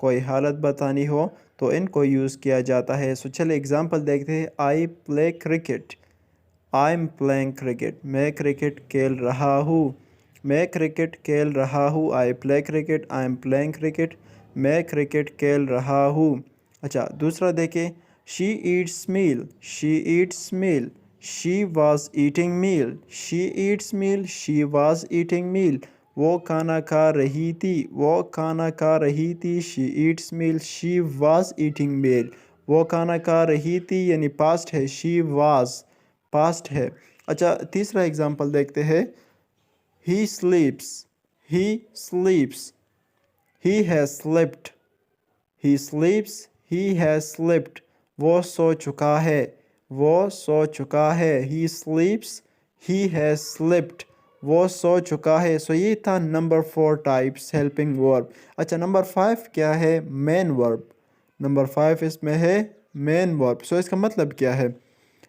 کوئی حالت بتانی ہو تو ان کو یوز کیا جاتا ہے. سو چلے اگزامپل دیکھتے ہیں. I play cricket. I am playing cricket. میں کرکٹ کھیل رہا ہوں. میں کرکٹ کھیل رہا ہوں. I play cricket. I am playing cricket. میں کرکٹ کھیل رہا ہوں. اچھا دوسرا دیکھیں. She eats meal. She eats meal. She was eating meal. She eats meal. She was eating meal. وہ کھانا کھا رہی تھی. وہ کھانا کھا رہی تھی. She eats meal. She was eating meal. وہ کھانا کھا رہی تھی یعنی پاسٹ ہے. شی واز پاسٹ ہے. اچھا تیسرا اگزامپل دیکھتے ہیں. He sleeps. He sleeps. He has slept. He sleeps. He has slept. وہ سو چکا ہے. وہ سو چکا ہے. He sleeps. He has slept. وہ سو چکا ہے. سو یہ تھا نمبر 4 ٹائپس ہیلپنگ ورب. اچھا نمبر 5 کیا ہے؟ مین ورب. نمبر 5 اس میں ہے مین ورب. سو اس کا مطلب کیا ہے؟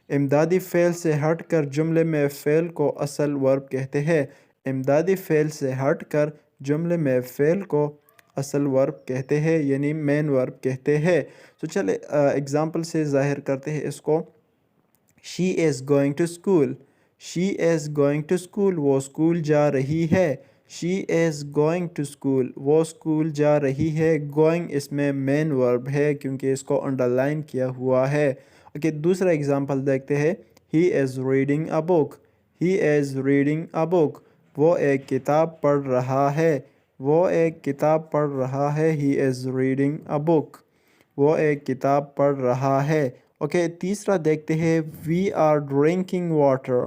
امدادی فعل سے ہٹ کر جملے میں فعل کو اصل ورب کہتے ہیں. امدادی فعل سے ہٹ کر جملے میں فعل کو اصل ورب کہتے ہیں یعنی مین ورب کہتے ہیں. تو چلے اگزامپل سے ظاہر کرتے ہیں اس کو. She is going to school. She is going to school. وہ اسکول جا رہی ہے. She is going to school. وہ اسکول جا رہی ہے. گوئنگ اس میں مین ورب ہے کیونکہ اس کو انڈر لائن کیا ہوا ہے. اوکے دوسرا اگزامپل دیکھتے ہیں. He is reading a book. He is reading a book. وہ ایک کتاب پڑھ رہا ہے. وہ ایک کتاب پڑھ رہا ہے. ہی از ریڈنگ اے بک. وہ ایک کتاب پڑھ رہا ہے. اوکے تیسرا دیکھتے ہیں. We are drinking water.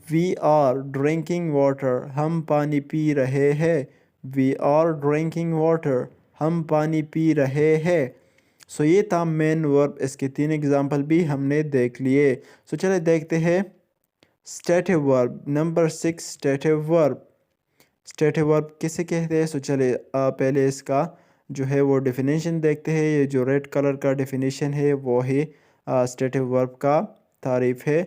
We are drinking water. ہم پانی پی رہے ہیں. We are drinking water. ہم پانی پی رہے ہیں. سو یہ تھا مین ورب. اس کے 3 اگزامپل بھی ہم نے دیکھ لیے. سو چلے دیکھتے ہیں اسٹیٹو ورب. نمبر 6 اسٹیٹو ورب. اسٹیٹو ورب کسے کہتے ہیں؟ سو چلے پہلے اس کا جو ہے وہ ڈیفینیشن دیکھتے ہیں. یہ جو ریڈ کلر کا ڈیفینیشن ہے وہ ہی اسٹیٹو ورب کا تعریف ہے.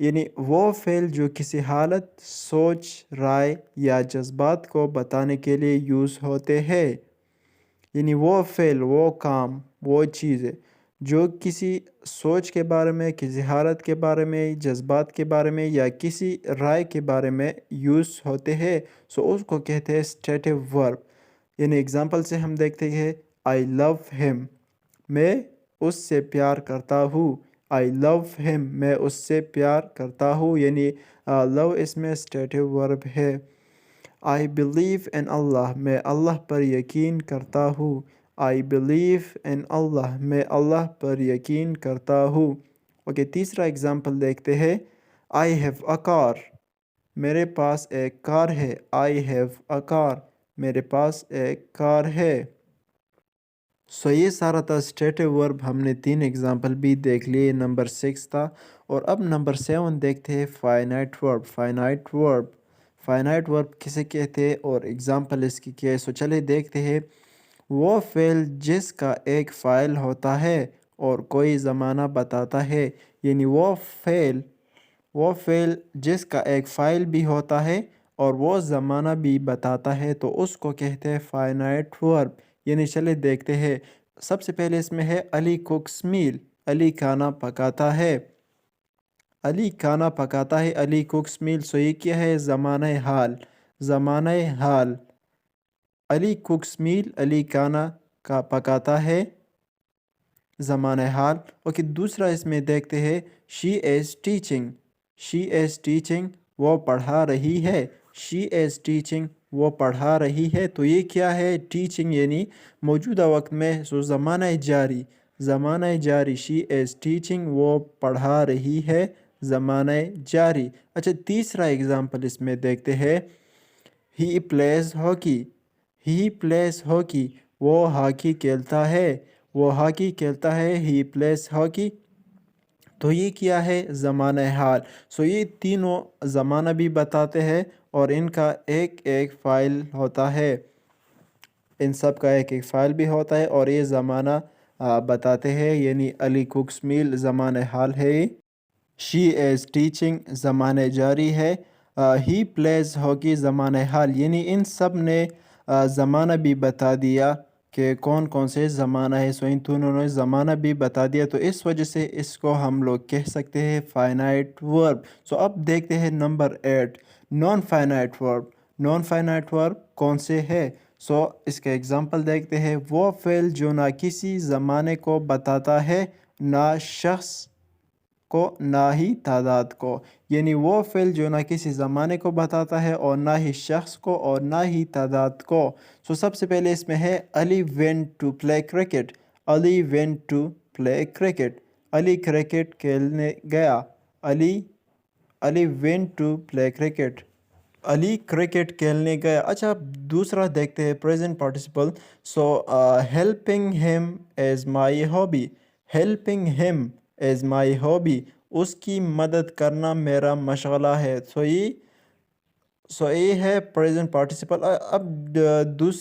یعنی وہ فعل جو کسی حالت، سوچ، رائے یا جذبات کو بتانے کے لیے یوز ہوتے ہیں. یعنی وہ فعل، وہ کام، وہ چیزیں جو کسی سوچ کے بارے میں، کسی حالت کے بارے میں، جذبات کے بارے میں یا کسی رائے کے بارے میں یوز ہوتے ہیں سو اس کو کہتے ہیں اسٹیٹو ورب. یعنی اگزامپل سے ہم دیکھتے ہیں. آئی لو ہیم. میں اس سے پیار کرتا ہوں. آئی لو ہیم. میں اس سے پیار کرتا ہوں یعنی لو اس میں اسٹیٹو ورب ہے. آئی بلیو ان اللہ. میں اللہ پر یقین کرتا ہوں. آئی بلیو ان اللہ. میں اللہ پر یقین کرتا ہوں. اوکے تیسرا اگزامپل دیکھتے ہیں. آئی ہیو اے کار. میرے پاس ایک کار ہے. آئی ہیو اے کار. میرے پاس ایک کار ہے. سو یہ سارا تھا اسٹیٹو ورب. ہم نے 3 اگزامپل بھی دیکھ لیے. نمبر 6 تھا. اور اب نمبر 7 دیکھتے ہیں فائنائٹ ورب. فائنائٹ ورب. فائنائٹ ورب کسے کہتے ہیں اور اگزامپل اس کی کیا ہے؟ سو چلے دیکھتے ہیں. وہ فعل جس کا ایک فاعل ہوتا ہے اور کوئی زمانہ بتاتا ہے. یعنی وہ فعل جس کا ایک فاعل بھی ہوتا ہے اور وہ زمانہ بھی بتاتا ہے تو اس کو کہتے ہیں فائنائٹ ورب. یعنی چلے دیکھتے ہیں. سب سے پہلے اس میں ہے علی کوکس میل. علی کھانا پکاتا ہے. علی کھانا پکاتا ہے. علی کوکس میل. سو یہ کیا ہے؟ زمانہ حال. زمانہ حال. علی کوکس میل. علی کھانا پکاتا ہے. زمانہ حال. اوکے دوسرا اس میں دیکھتے ہیں. She is teaching. She is teaching. وہ پڑھا رہی ہے. She is teaching. وہ پڑھا رہی ہے. تو یہ کیا ہے؟ ٹیچنگ یعنی موجودہ وقت میں. سو زمانہ جاری. زمانہ جاری. شی از ٹیچنگ. وہ پڑھا رہی ہے. زمانہ جاری. اچھا تیسرا اگزامپل اس میں دیکھتے ہیں. He plays hockey. He plays hockey. وہ ہاکی کھیلتا ہے. وہ ہاکی کھیلتا ہے. He plays hockey. تو یہ کیا ہے؟ زمانہ حال. سو یہ تینوں زمانہ بھی بتاتے ہیں اور ان کا ایک ایک فاعل ہوتا ہے. ان سب کا ایک ایک فاعل بھی ہوتا ہے اور یہ زمانہ بتاتے ہیں. یعنی علی کوکس میل زمانہ حال ہے. شی از ٹیچنگ زمانہ جاری ہے. ہی پلیز ہاکی زمانہ حال. یعنی ان سب نے زمانہ بھی بتا دیا کہ کون کون سے زمانہ ہے. سو ان دونوں نے زمانہ بھی بتا دیا، تو اس وجہ سے اس کو ہم لوگ کہہ سکتے ہیں فائنائٹ ورب. سو اب دیکھتے ہیں نمبر 8، نان فائنائٹ ورب. نان فائنائٹ ورب کون سے ہے؟ سو اس کا ایگزامپل دیکھتے ہیں. وہ فعل جو نہ کسی زمانے کو بتاتا ہے، نہ شخص کو نہ ہی تعداد کو. یعنی وہ فعل جو نہ کسی زمانے کو بتاتا ہے اور نہ ہی شخص کو اور نہ ہی تعداد کو. سو سب سے پہلے اس میں ہے Ali went to play cricket. Ali went to play cricket. Ali cricket کھیلنے گیا. Ali went to play cricket. Ali cricket کھیلنے گیا. اچھا دوسرا دیکھتے ہیں present participle. So helping him as my hobby. Helping him as my hobby. اس کی مدد کرنا میرا مشغلہ ہے. سو یہ ہے پریزنٹ پارٹیسپل. اب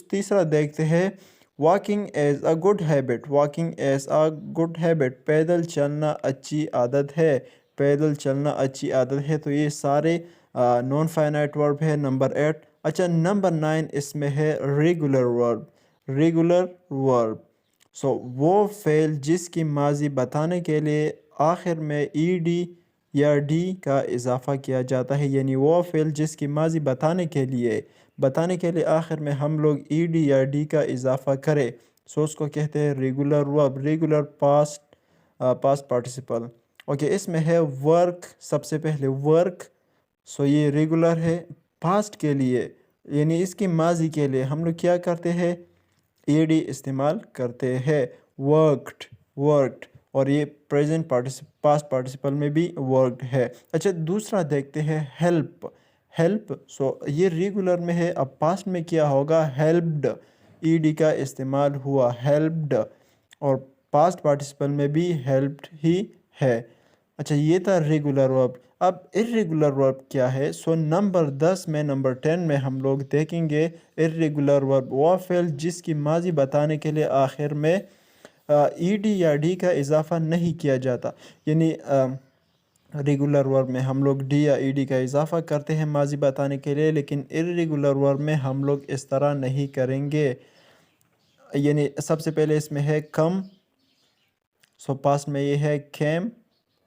تیسرا دیکھتے ہیں walking as a good habit. Walking as a good habit. پیدل چلنا اچھی عادت ہے. پیدل چلنا اچھی عادت ہے. تو یہ سارے نان فائنائٹ ورب ہے نمبر 8. اچھا نمبر 9 اس میں ہے ریگولر ورب. ریگولر ورب. سو وہ فعل جس کی ماضی بتانے کے لیے آخر میں ای ڈی یا ڈی کا اضافہ کیا جاتا ہے. یعنی وہ فعل جس کی ماضی بتانے کے لیے آخر میں ہم لوگ ای ڈی یا ڈی کا اضافہ کرے، سو اس کو کہتے ہیں ریگولر ورب. Regular past participle. اوکے اس میں ہے ورک. سب سے پہلے ورک. سو یہ ریگولر ہے پاسٹ کے لیے، یعنی اس کی ماضی کے لیے ہم لوگ کیا کرتے ہیں؟ ای ڈی استعمال کرتے ہیں. ورکڈ. ورکڈ. اور یہ پریزنٹ پاسٹ پارٹیسپل میں بھی ورکڈ ہے. اچھا دوسرا دیکھتے ہیں ہیلپ. ہیلپ. سو یہ ریگولر میں ہے. اب پاسٹ میں کیا ہوگا؟ ہیلپڈ. ای ڈی کا استعمال ہوا ہیلپڈ. اور پاسٹ پارٹیسپل میں بھی ہیلپڈ ہی ہے. اچھا یہ تھا ریگولر ورب. اب ارریگولر ورب کیا ہے؟ سو نمبر 10 میں نمبر 10 میں ہم لوگ دیکھیں گے ارریگولر ورب. وہ فعل جس کی ماضی بتانے کے لیے آخر میں ای ڈی یا ڈی کا اضافہ نہیں کیا جاتا. یعنی ریگولر ورب میں ہم لوگ ڈی یا ای ڈی کا اضافہ کرتے ہیں ماضی بتانے کے لیے، لیکن ارریگولر ورب میں ہم لوگ اس طرح نہیں کریں گے. یعنی سب سے پہلے اس میں ہے کم. سو پاسٹ میں یہ ہے کیم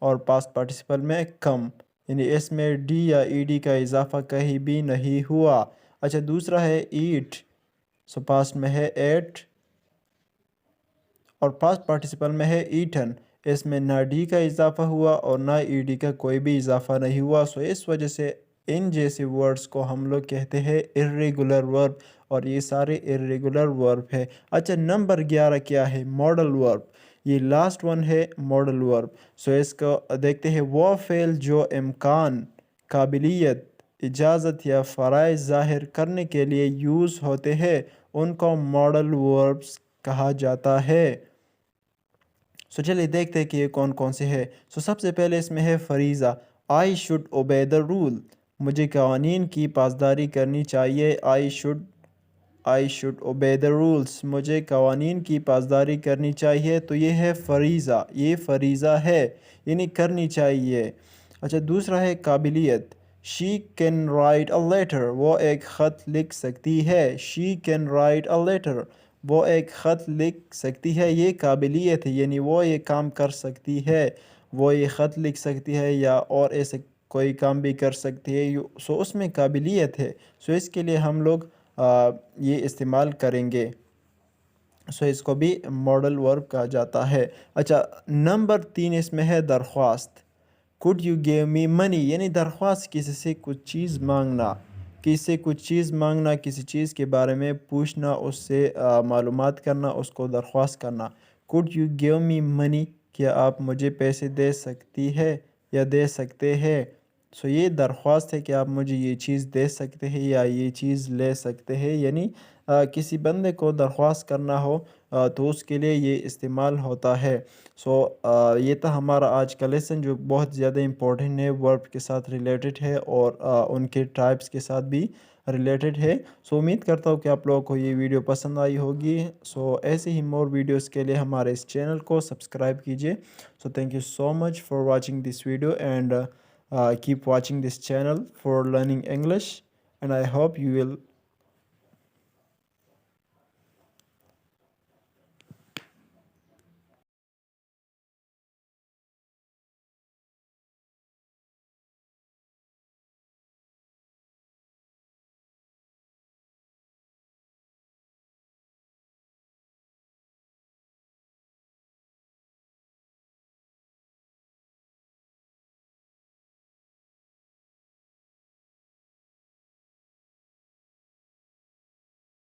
اور پاسٹ پارٹیسپل میں کم. یعنی اس میں ڈی یا ای ڈی کا اضافہ کہیں بھی نہیں ہوا. اچھا دوسرا ہے ایٹ. سو پاسٹ میں ہے ایٹ اور پاسٹ پارٹیسپل میں ہے ایٹن. اس میں نہ ڈی کا اضافہ ہوا اور نہ ای ڈی کا کوئی بھی اضافہ نہیں ہوا. سو اس وجہ سے ان جیسے ورڈز کو ہم لوگ کہتے ہیں ارریگولر ورب، اور یہ سارے ارریگولر ورب ہے. اچھا نمبر 11 کیا ہے؟ ماڈل ورب. یہ لاسٹ ون ہے ماڈل ورب. سو اس کو دیکھتے ہیں. وہ فعل جو امکان، قابلیت، اجازت یا فرائض ظاہر کرنے کے لیے یوز ہوتے ہیں ان کو ماڈل وربز کہا جاتا ہے. سو چلیے دیکھتے ہیں کہ یہ کون کون سے ہے. سو سب سے پہلے اس میں ہے فریضہ. I should obey the rule. مجھے قوانین کی پاسداری کرنی چاہیے. I should obey the rules. مجھے قوانین کی پاسداری کرنی چاہیے. تو یہ ہے فریضہ. یہ فریضہ ہے یعنی کرنی چاہیے. اچھا دوسرا ہے قابلیت. She can write a letter. وہ ایک خط لکھ سکتی ہے. She can write a letter. وہ ایک خط لکھ سکتی ہے. یہ قابلیت ہے، یعنی وہ یہ کام کر سکتی ہے. وہ یہ خط لکھ سکتی ہے یا اور ایسے کوئی کام بھی کر سکتی ہے. سو اس میں قابلیت ہے. سو اس کے لیے ہم لوگ یہ استعمال کریں گے. سو اس کو بھی ماڈل ورب کہا جاتا ہے. اچھا نمبر 3 اس میں ہے درخواست. could you give me money. یعنی درخواست کسی سے کچھ چیز مانگنا. کسی چیز کے بارے میں پوچھنا، اس سے معلومات کرنا، اس کو درخواست کرنا. could you give me money. کیا آپ مجھے پیسے دے سکتی ہے یا دے سکتے ہیں. سو یہ درخواست ہے کہ آپ مجھے یہ چیز دے سکتے ہیں یا یہ چیز لے سکتے ہیں. یعنی کسی بندے کو درخواست کرنا ہو تو اس کے لیے یہ استعمال ہوتا ہے. سو یہ تھا ہمارا آج کا لیسن جو بہت زیادہ امپورٹنٹ ہے، ورب کے ساتھ ریلیٹڈ ہے اور ان کے ٹائپس کے ساتھ بھی ریلیٹڈ ہے. سو امید کرتا ہوں کہ آپ لوگوں کو یہ ویڈیو پسند آئی ہوگی. سو ایسے ہی مور ویڈیوز کے لیے ہمارے اس چینل کو سبسکرائب کیجیے. So thank you so much for watching this video and keep watching this channel for learning English, and I hope you will